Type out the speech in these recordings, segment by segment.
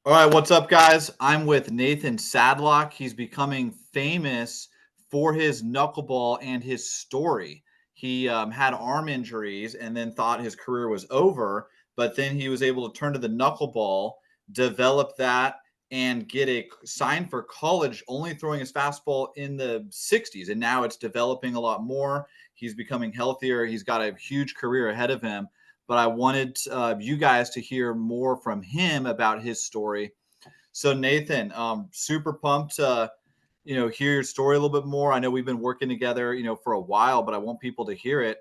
All right, what's up, guys? I'm with Nathan Sadlock. He's becoming famous for his knuckleball and his story. He had arm injuries and then thought his career was over, but then he was able to turn to the knuckleball, develop that, and get a sign for college, only throwing his fastball in the 60s. And now it's developing a lot more. He's becoming healthier. He's got a huge career ahead of him, but I wanted you guys to hear more from him about his story. So Nathan, super pumped to hear your story a little bit more. I know we've been working together for a while, but I want people to hear it.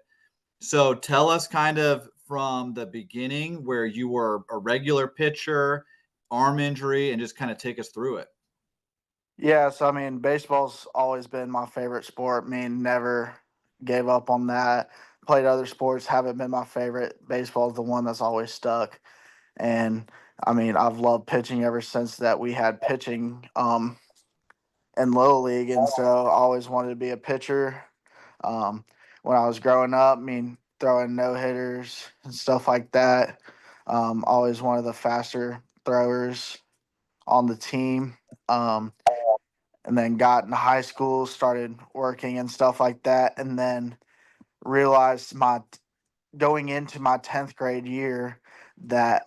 So tell us kind of from the beginning where you were a regular pitcher, arm injury, and just kind of take us through it. Yes, I mean, baseball's always been my favorite sport. Never gave up on that. Played other sports, haven't been my favorite. Baseball's the one that's always stuck. And I've loved pitching ever since that we had pitching in Little League. And so I always wanted to be a pitcher. Um, when I was growing up, throwing no hitters and stuff like that. Always one of the faster throwers on the team. Um, and then got into high school, started working and stuff like that, and then realized my going into my 10th grade year that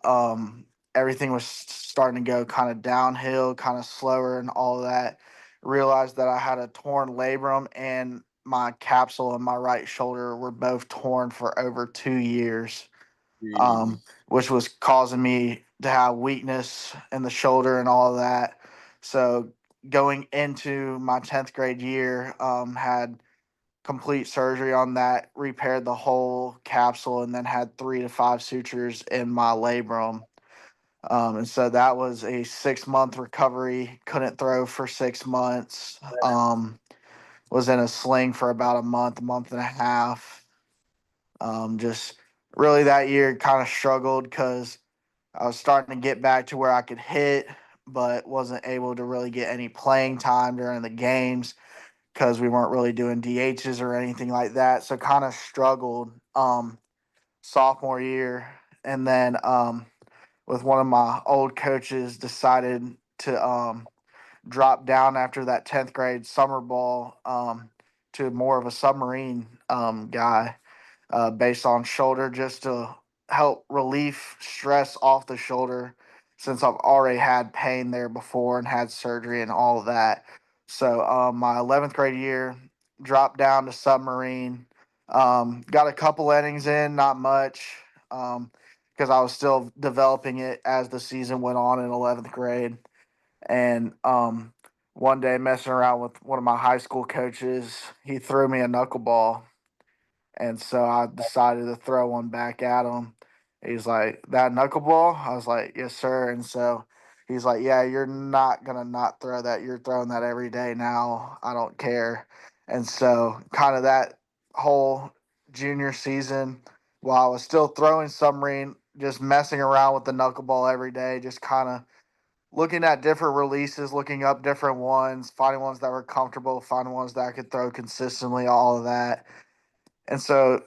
everything was starting to go kind of downhill, kind of slower, and all of that. Realized that I had a torn labrum and my capsule and my right shoulder were both torn for over 2 years, Jeez. which was causing me to have weakness in the shoulder and all of that. So going into my 10th grade year, had complete surgery on that, repaired the whole capsule, and then had 3 to 5 sutures in my labrum. And so that was a 6 month recovery. Couldn't throw for 6 months. Was in a sling for about a month and a half. Just really that year kind of struggled because I was starting to get back to where I could hit, but wasn't able to really get any playing time during the games because we weren't really doing DHs or anything like that. So kind of struggled sophomore year. And then with one of my old coaches decided to drop down after that 10th grade summer ball to more of a submarine guy based on shoulder just to help relieve stress off the shoulder since I've already had pain there before and had surgery and all of that. So my 11th grade year dropped down to submarine. Got a couple innings in, not much, because I was still developing it as the season went on in 11th grade. And one day, messing around with one of my high school coaches, he threw me a knuckleball, and so I decided to throw one back at him. He's like, "That knuckleball?" I was like, "Yes, sir." And so he's like, "Yeah, you're not going to not throw that. You're throwing that every day now. I don't care." And so, kind of that whole junior season, while I was still throwing submarine, just messing around with the knuckleball every day, just kind of looking at different releases, looking up different ones, finding ones that were comfortable, finding ones that I could throw consistently, all of that. And so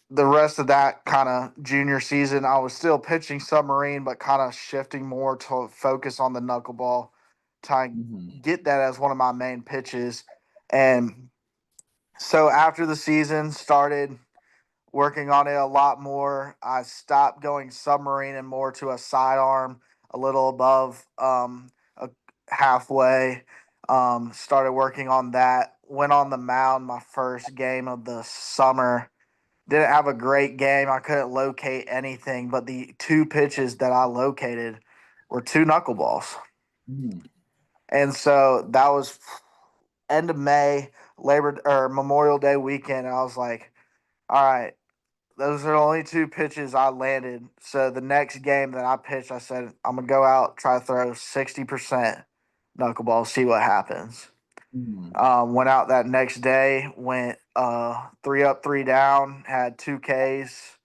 the rest of that kind of junior season, I was still pitching submarine, but kind of shifting more to focus on the knuckleball, trying Mhm. to get that as one of my main pitches. And so after the season started working on it a lot more, I stopped going submarine and more to a sidearm, a little above a halfway. Started working on that. Went on the mound my first game of the summer. Didn't have a great game. I couldn't locate anything, but the two pitches that I located were two knuckleballs. Mhm. And so that was end of May, Labor or Memorial Day weekend. And I was like, all right, those are the only two pitches I landed. So the next game that I pitched, I said, I'm going to go out, try to throw 60% knuckleball, see what happens. Mhm. Went out that next day, went three up, three down, had two Ks.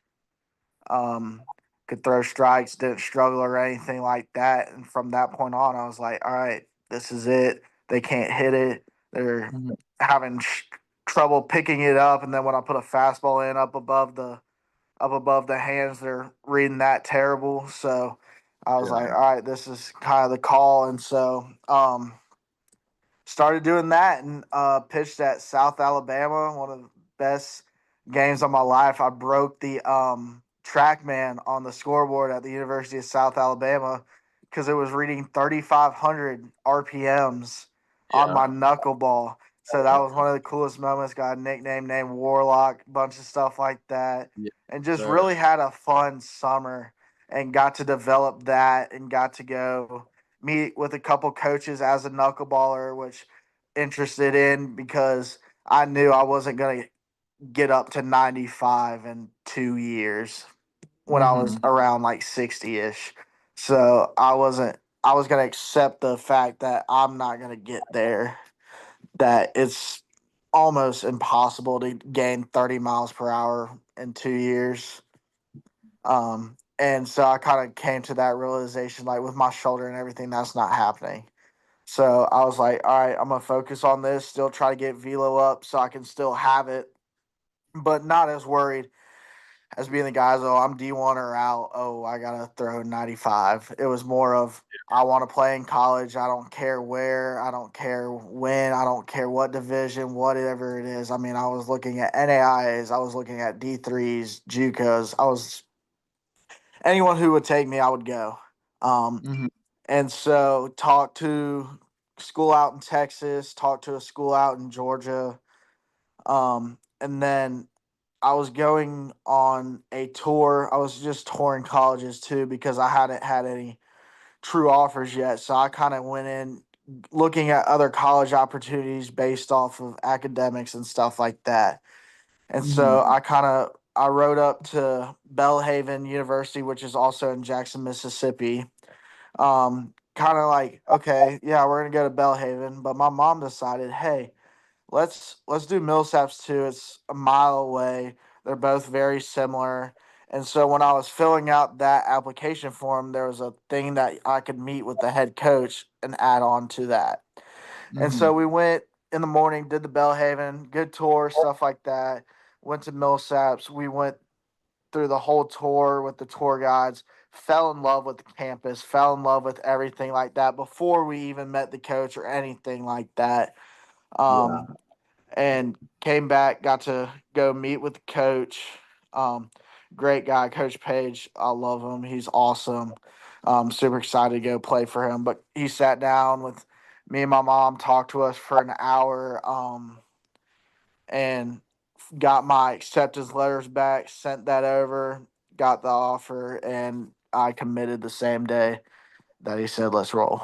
Um, could throw strikes, didn't struggle or anything like that. And from that point on, I was like, all right, this is it. They can't hit it. They're Mhm. having trouble picking it up. And then when I put a fastball in up above the hands, they're reading that terrible. So I was like, Yeah. all right, this is kind of the call. And so started doing that and pitched at South Alabama, one of the best games of my life. I broke the TrackMan on the scoreboard at the University of South Alabama because it was reading 3,500 RPMs on Yeah. my knuckleball. So that was one of the coolest moments. Got a nickname named Warlock, bunch of stuff like that, Yeah, and just sir. really had a fun summer and got to develop that and got to go meet with a couple coaches as a knuckleballer, which interested in because I knew I wasn't going to get up to 95 in 2 years when I was Mhm. around like 60 ish. So I was going to accept the fact that I'm not going to get there, that it's almost impossible to gain 30 miles per hour in 2 years. And so I kind of came to that realization, like with my shoulder and everything, that's not happening. So I was like, all right, I'm gonna focus on this, still try to get velo up so I can still have it, but not as worried as being the guys, oh, I'm D1 or out. Oh, I gotta throw 95. It was more of I want to play in college. I don't care where, I don't care when, I don't care what division, whatever it is. I mean, I was looking at NAIAs, I was looking at D3s, JUCOs. I was anyone who would take me, I would go. Um, Mhm. and so talked to school out in Texas, talked to a school out in Georgia. And then I was going on a tour. I was just touring colleges too because I hadn't had any true offers yet. So I kind of went in looking at other college opportunities based off of academics and stuff like that. And so Mhm. I rode up to Belhaven University, which is also in Jackson, Mississippi. Kind of like, okay, yeah, we're gonna go to Belhaven, but my mom decided, hey, let's do Millsaps too. It's a mile away. They're both very similar. And so when I was filling out that application form, there was a thing that I could meet with the head coach and add on to that. And so Mhm. we went in the morning, did the Belhaven, good tour, stuff like that. Went to Millsaps. We went through the whole tour with the tour guides, fell in love with the campus, fell in love with everything like that before we even met the coach or anything like that. Yeah. Um, and came back, got to go meet with the coach. Um, Great guy, Coach Page. I love him. He's awesome. Super excited to go play for him. But he sat down with me and my mom, talked to us for an hour, and got my acceptance letters back, sent that over, got the offer, and I committed the same day that he said, let's roll.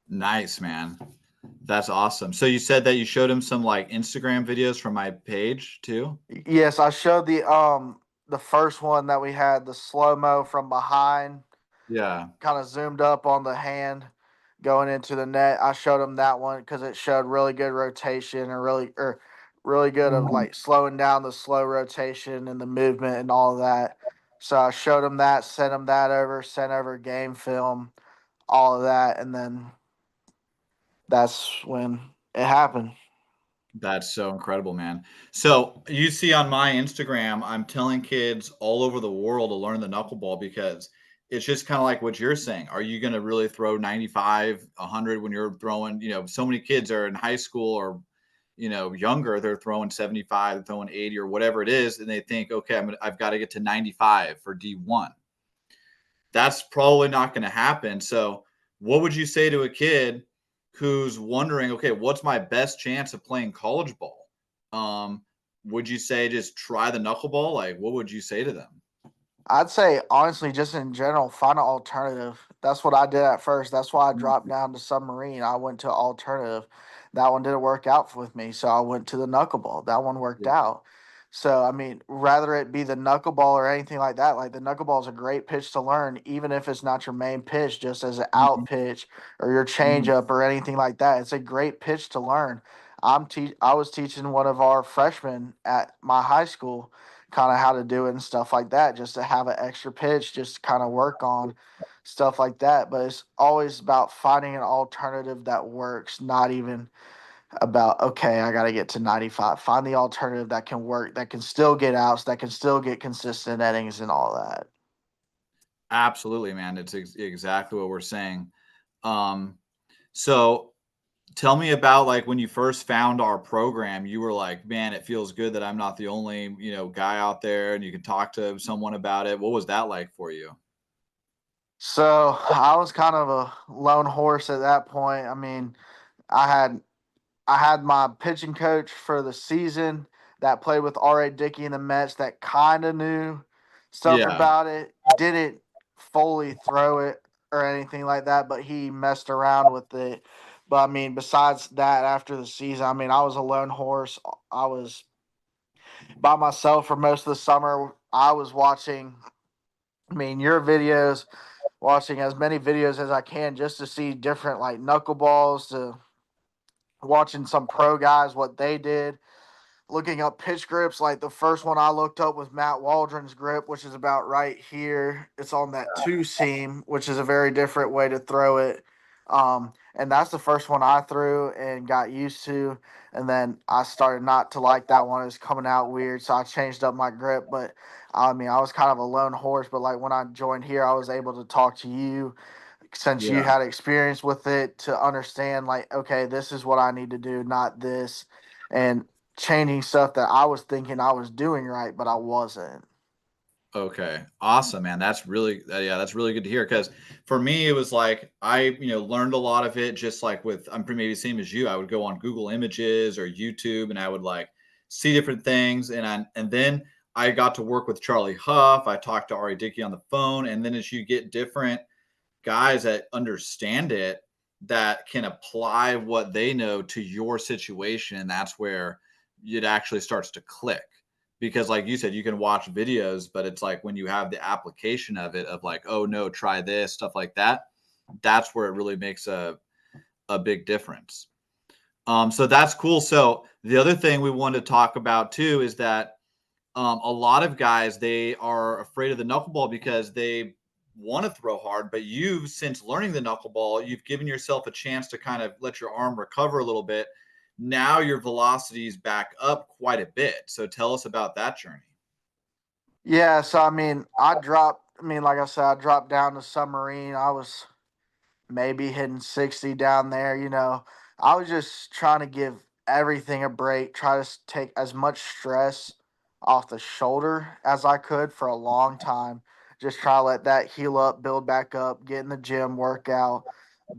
Nice, man. That's awesome. So you said that you showed him some like Instagram videos from my page too? Yes, I showed the first one that we had, the slow mo from behind, Yeah. kind of zoomed up on the hand going into the net. I showed him that one because it showed really good rotation and really good of Mhm. like slowing down the slow rotation and the movement and all of that. So I showed him that, sent him that over, sent over game film, all of that, and then that's when it happened. That's so incredible, man. So you see on my Instagram, I'm telling kids all over the world to learn the knuckleball because it's just kind of like what you're saying. Are you going to really throw 95, 100 when you're throwing, so many kids are in high school or, younger, they're throwing 75, they're throwing 80 or whatever it is. And they think, okay, I've got to get to 95 for D1. That's probably not going to happen. So, what would you say to a kid who's wondering, okay, what's my best chance of playing college ball? Um, would you say just try the knuckleball? Like, what would you say to them? I'd say honestly, just in general, find an alternative. That's what I did at first. That's why I dropped Mhm. down to submarine. I went to alternative. That one didn't work out with me, so I went to the knuckleball. That one worked Yeah. out. So I mean, rather it be the knuckleball or anything like that, like the knuckleball is a great pitch to learn, even if it's not your main pitch, just as an out Mhm. pitch or your Mhm. changeup or anything like that. It's a great pitch to learn. I was teaching one of our freshmen at my high school kind of how to do it and stuff like that, just to have an extra pitch, just to kind of work on stuff like that. But it's always about finding an alternative that works, not even about, okay, I got to get to 95. Find the alternative that can work, that can still get outs, that can still get consistent innings and all that. Absolutely, man. It's exactly what we're saying. Um, so tell me about like when you first found our program, you were like, man, it feels good that I'm not the only, guy out there and you can talk to someone about it. What was that like for you? So I was kind of a lone horse at that point. I mean, I had I had my pitching coach for the season that played with R.A. Dickey in the Mets that kind of knew stuff Yeah. about it. Didn't fully throw it or anything like that, but he messed around with it. But I mean, besides that, after the season, I mean, I was a lone horse. I was by myself for most of the summer. I was watching, I mean, your videos, watching as many videos as I can just to see different like knuckleballs, to watching some pro guys, what they did, looking up pitch grips. Like the first one I looked up was Matt Waldron's grip, which is about right here. It's on that two seam, which is a very different way to throw it. And that's the first one I threw and got used to. And then I started not to like that one. It was coming out weird. So I changed up my grip. But I mean, I was kind of a lone horse. But like when I joined here, I was able to talk to you since you Yeah. had experience with it to understand, like, okay, this is what I need to do, not this. And changing stuff that I was thinking I was doing right, but I wasn't. Okay. Awesome, man. That's really yeah, that's really good to hear. Because for me, it was like I, learned a lot of it just like with I'm pretty maybe the same as you. I would go on Google Images or YouTube and I would like see different things. And then I got to work with Charlie Huff. I talked to Ari Dickey on the phone. And then as you get different guys that understand it, that can apply what they know to your situation, and that's where it actually starts to click. Because like you said, you can watch videos, but it's like when you have the application of it, of like, oh no, try this, stuff like that, that's where it really makes a big difference. So that's cool. So the other thing we wanted to talk about too is that a lot of guys, they are afraid of the knuckleball because they want to throw hard, but you've, since learning the knuckleball, you've given yourself a chance to kind of let your arm recover a little bit. Now your velocity is back up quite a bit. So tell us about that journey. Yeah, so I mean, I mean, like I said, I dropped down to submarine. I was maybe hitting 60 down there. I was just trying to give everything a break, try to take as much stress off the shoulder as I could for a long time. Just try to let that heal up, build back up, get in the gym, work out,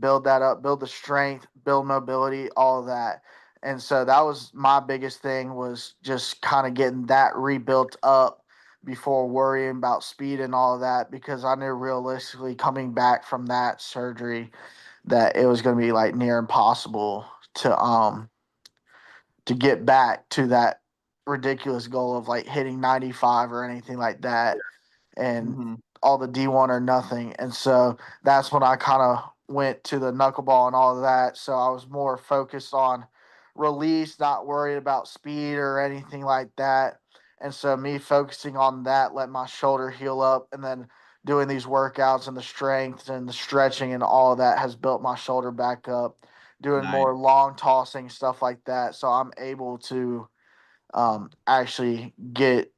build that up, build the strength, build mobility, all of that. And so that was my biggest thing, was just kind of getting that rebuilt up before worrying about speed and all of that, because I knew realistically coming back from that surgery that it was going to be like near impossible to get back to that ridiculous goal of like hitting 95 or anything like that, and Hmm. all the D1 or nothing. And so that's when I kind of went to the knuckleball and all of that. So I was more focused on release, not worried about speed or anything like that. And so me focusing on that let my shoulder heal up, and then doing these workouts and the strength and the stretching and all of that has built my shoulder back up, doing Nice. more long tossing stuff like that. So I'm able to actually get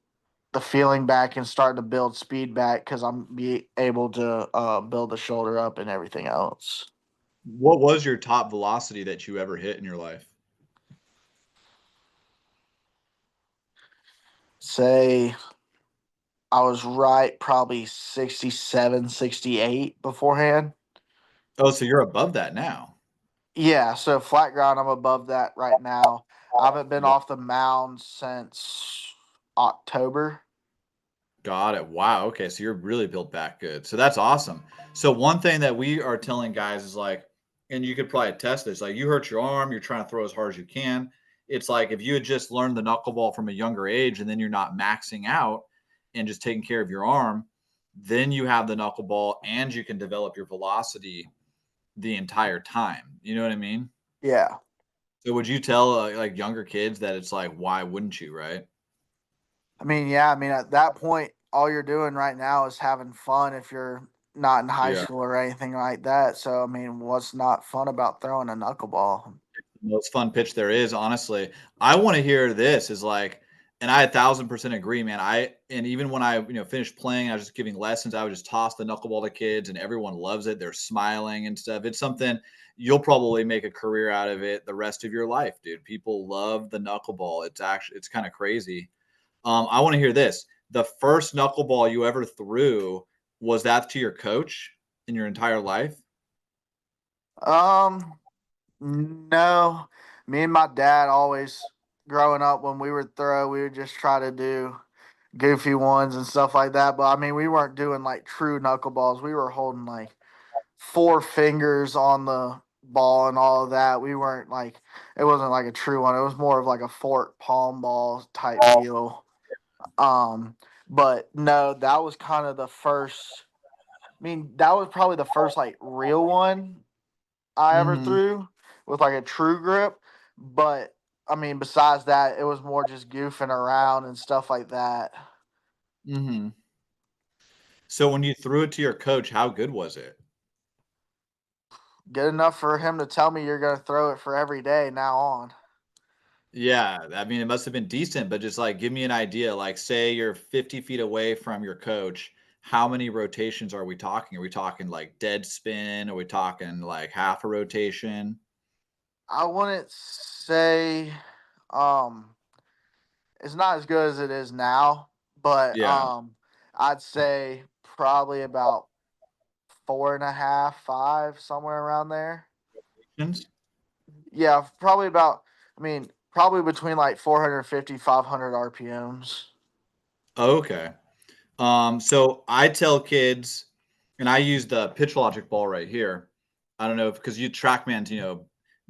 the feeling back and start to build speed back, because I'm be able to build the shoulder up and everything else. What was your top velocity that you ever hit in your life? Say I was right, probably 67, 68 beforehand. Oh, so you're above that now. Yeah, so flat ground, I'm above that right now. I haven't been Wow. off the mound since October. Got it. Wow. Okay. So you're really built back good. So that's awesome. So one thing that we are telling guys is like, and you could probably test this, like you hurt your arm, you're trying to throw as hard as you can. It's like if you had just learned the knuckleball from a younger age and then you're not maxing out and just taking care of your arm, then you have the knuckleball and you can develop your velocity the entire time. You know what I mean? Yeah. So would you tell like younger kids that it's like, why wouldn't you? Right. I mean, yeah, I mean, at that point, all you're doing right now is having fun if you're not in high Yeah. school or anything like that. So, I mean, what's not fun about throwing a knuckleball? Most fun pitch there is, honestly. I want to hear this is like, And I 1,000% agree, man. And even when I, finished playing, I was just giving lessons. I would just toss the knuckleball to kids, and everyone loves it. They're smiling and stuff. It's something you'll probably make a career out of it the rest of your life, dude. People love the knuckleball. It's kind of crazy. I want to hear this. The first knuckleball you ever threw, was that to your coach in your entire life? Um, no, me and my dad always growing up when we would throw, we would just try to do goofy ones and stuff like that. But I mean, we weren't doing like true knuckleballs. We were holding like four fingers on the ball and all of that. We weren't like it wasn't like a true one. It was more of like a fork palm ball type deal. Um, but no, that was kind of the first. I mean, that was probably the first like real one I ever Mm-hmm. threw with like a true grip. But I mean, besides that, it was more just goofing around and stuff like that. Mm-hmm. So when you threw it to your coach, how good was it? Good enough for him to tell me you're going to throw it for every day now on. Yeah, I mean, it must have been decent, but just like give me an idea. Like, say you're 50 feet away from your coach. How many rotations are we talking? Are we talking like dead spin? Are we talking like half a rotation? I wouldn't say um it's not as good as it is now, but Yeah. I'd say probably about four and a half, five, somewhere around there. Yeah, probably about. I mean, probably between like 450, 500 RPMs. Okay. So I tell kids, and I use the pitch logic ball right here. I don't know if because you TrackMan's,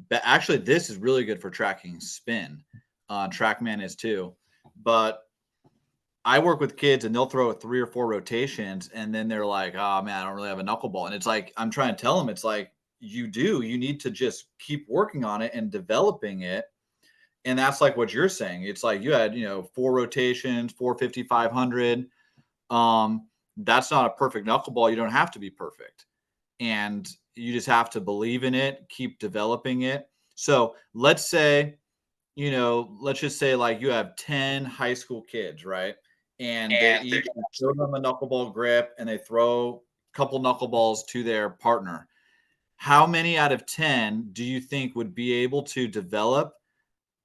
but actually this is really good for tracking spin. TrackMan is too, but I work with kids and they'll throw 3 or 4 rotations and then they're like, "Oh man, I don't really have a knuckleball." And it's like I'm trying to tell them it's like you do. You need to just keep working on it and developing it. And that's like what you're saying. It's like you had, 4 rotations, 450, 500. That's not a perfect knuckleball. You don't have to be perfect. And you just have to believe in it, keep developing it. So, let's just say like you have 10 high school kids, right? And they And each show them a knuckleball grip and they throw a couple knuckleballs to their partner. How many out of 10 do you think would be able to develop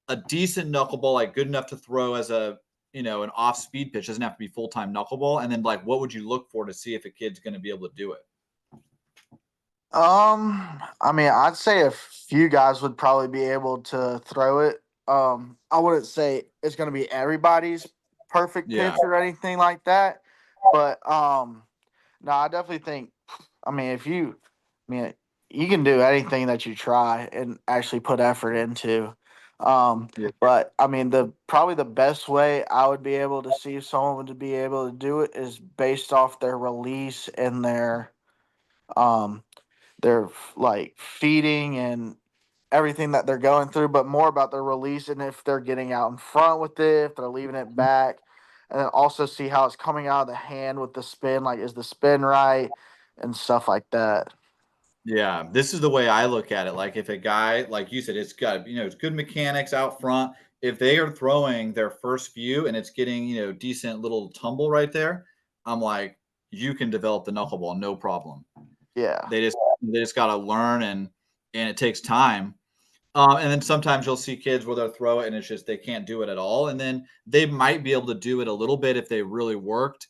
a decent knuckleball, like good enough to throw as an off speed pitch? Doesn't have to be full time knuckleball. And then, like, what would you look for to see if a kid's going to be able to do it? I mean, I'd say a few guys would probably be able to throw it. I wouldn't say it's going to be everybody's perfect Yeah. pitch or anything like that, but no, I definitely think. I mean, I mean, you can do anything that you try and actually put effort into. Yeah. But I mean, the probably the best way I would be able to see if someone would be able to do it is based off their release and um their like feeding and everything that they're going through, but more about their release and if they're getting out in front with it, if they're leaving it back, and then also see how it's coming out of the hand with the spin. Like, is the spin right and stuff like that? Yeah, this is the way I look at it. Like if a guy, like you said, it's got, it's good mechanics out front. If they are throwing their first few and it's getting, decent little tumble right there, I'm like, you can develop the knuckleball, no problem. Yeah, They just got to learn and it takes time. And then sometimes you'll see kids where they'll throw it and it's just they can't do it at all. And then they might be able to do it a little bit if they really worked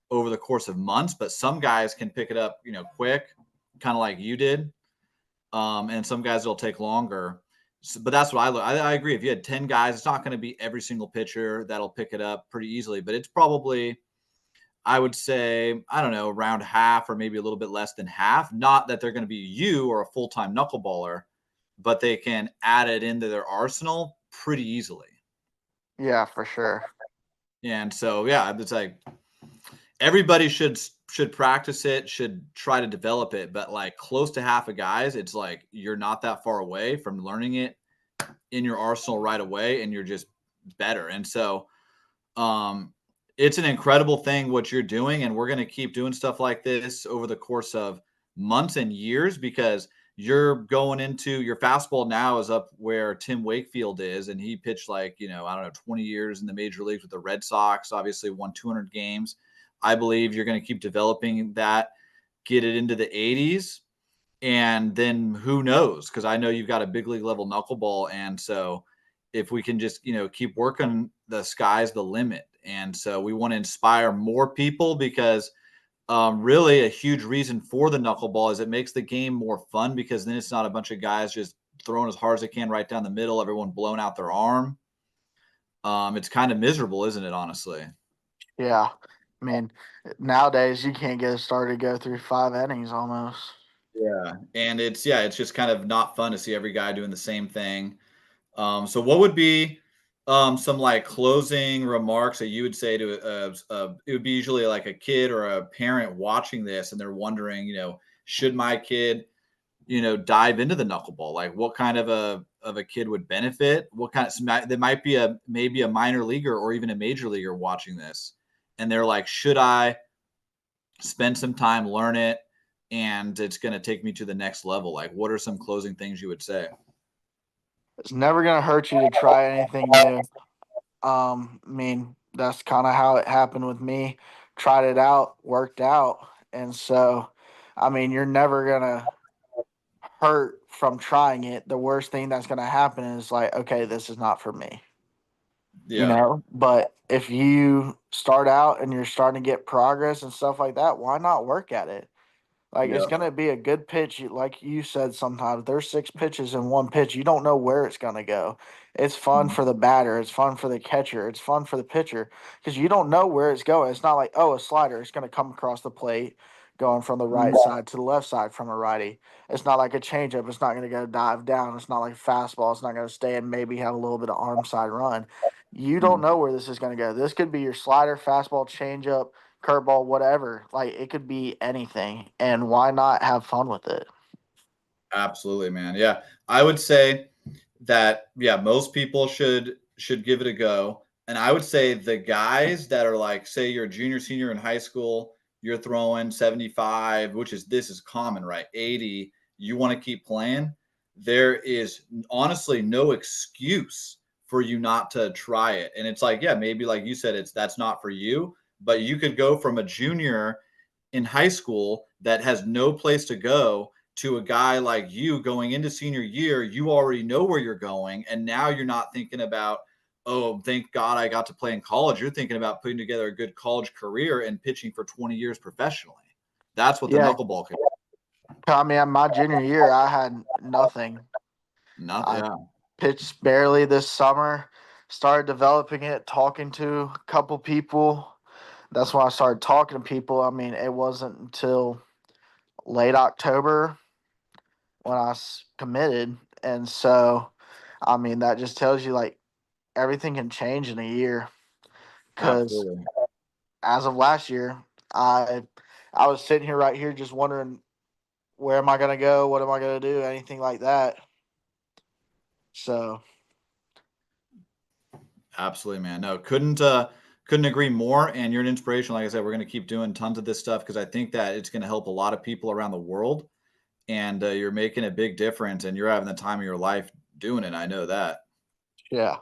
over the course of months. But some guys can pick it up, quick, kind of like you did. And some guys will take longer. But that's what I look. I agree. If you had 10 guys, it's not going to be every single pitcher that'll pick it up pretty easily. But it's probably, I would say, I don't know, around half or maybe a little bit less than half. Not that they're going to be you or a full time knuckleballer, but they can add it into their arsenal pretty easily. yeah, for sure. And so, yeah, it's like everybody should practice it, should try to develop it, but like close to half of guys, it's like you're not that far away from learning it in your arsenal right away, and you're just better. And so, um, it's an incredible thing what you're doing, and we're going to keep doing stuff like this over the course of months and years because you're going into your fastball now is up where Tim Wakefield is, and he pitched like, I don't know, 20 years in the major leagues with the Red Sox, obviously won 200 games. I believe you're going to keep developing that, get it into the 80s, and then who knows? Because I know you've got a big league level knuckleball, and so if we can just keep working, the sky's the limit. And so we want to inspire more people because really a huge reason for the knuckleball is it makes the game more fun because then it's not a bunch of guys just throwing as hard as they can right down the middle, everyone blowing out their arm. It's kind of miserable, isn't it? Honestly. Yeah. I mean, nowadays you can't get started to go through 5 innings almost. Yeah, and it's just kind of not fun to see every guy doing the same thing. So what would be some like closing remarks that you would say to it would be usually like a kid or a parent watching this and they're wondering, should my kid, dive into the knuckleball? Like what kind of a kid would benefit? What kind of there might be maybe a minor leaguer or even a major leaguer watching this and they're like, should I spend some time, learn it, and it's going to take me to the next level? Like what are some closing things you would say? It's never going to hurt you to try anything new. I mean, that's kind of how it happened with me. Tried it out, worked out. And so, I mean, you're never going to hurt from trying it. The worst thing that's going to happen is like, okay, this is not for me, Yeah. But if you start out and you're starting to get progress and stuff like that, why not work at it? Like it's Yeah. gonna be a good pitch. Like you said, sometimes there's 6 pitches in one pitch. You don't know where it's gonna go. It's fun Mhm. for the batter. It's fun for the catcher. It's fun for the pitcher because you don't know where it's going. It's not like, oh, a slider. It's gonna come across the plate, going from the right side to the left side from a righty. It's not like a changeup. It's not gonna go dive down. It's not like a fastball. It's not gonna stay and maybe have a little bit of arm side run. You don't Mhm. know where this is gonna go. This could be your slider, fastball, changeup, curveball, whatever. Like it could be anything, and why not have fun with it? Absolutely, man. Yeah. I would say that most people should give it a go. And I would say the guys that are like, say you're a junior, senior in high school, you're throwing 75, which is this is common, right? 80, you want to keep playing. There is honestly no excuse for you not to try it. And it's like, yeah, maybe like you said, that's not for you, but you could go from a junior in high school that has no place to go to a guy like you going into senior year. You already know where you're going. And now you're not thinking about, oh, thank God I got to play in college. You're thinking about putting together a good college career and pitching for 20 years professionally. That's what the Yeah, knuckleball can I mean, my junior year, I had nothing. do. Not, I yeah, pitched barely this summer. Started developing it, talking to a couple people. That's when I started talking to people. I mean, it wasn't until late October when committed, and so I mean that just tells you like everything can change in a year. Because absolutely. as of last year, I I was sitting here right here just wondering where am I gonna go, what am I gonna do, anything like that. So Absolutely, man. No, couldn't agree more. And you're an inspiration. Like I said, we're going to keep doing tons of this stuff because I think that it's going to help a lot of people around the world. And you're making a big difference and you're having the time of your life doing it. I know that. yeah.